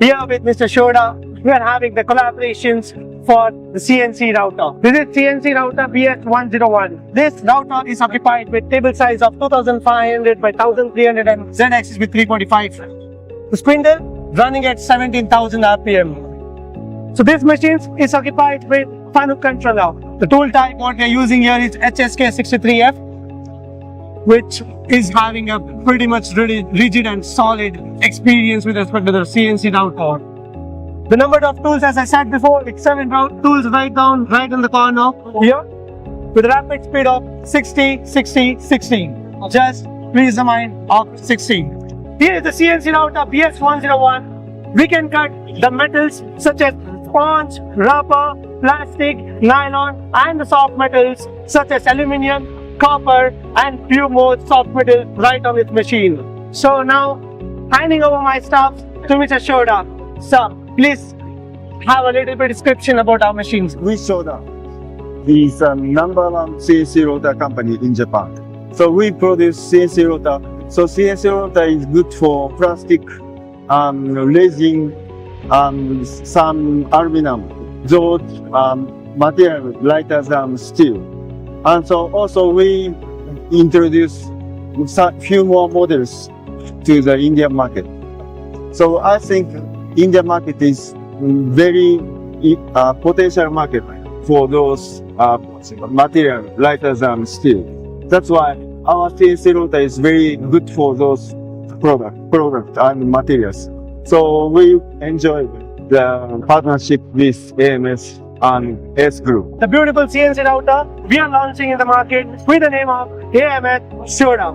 Here with Mr. Shoda, we are having the collaborations for the CNC router. This is CNC router BS101. This router is occupied with table size of 2500 by 1300 and Z-axis with 345. The spindle running at 17,000 RPM. So this machine is occupied with Fanuc controller. The tool type what we are using here is HSK63F, which is having a pretty much really rigid and solid experience with respect to the CNC router. The number of tools, as I said before, it's 7 tools right in the corner here, with a rapid speed of 60, 60, 60. Just please the mind of 60. Here is the CNC router BS101. We can cut the metals such as sponge, rubber, plastic, nylon, and the soft metals such as aluminium, copper, and few more soft metals right on this machine. So now, handing over my stuff to Mr. Shoda. Sir, please have a little bit description about our machines. We SHODA is the #1 CNC router company in Japan. So we produce CNC router. So CNC router is good for plastic, resin, some aluminum. Those material lighter than steel. And so also we introduce few more models to the Indian market. So I think Indian market is very potential market for those material lighter than steel. That's why our CNC router is very good for those product and materials. So we enjoy the partnership with AMS and S Group. The beautiful CNC router we are launching in the market with the name of AMS Shoda.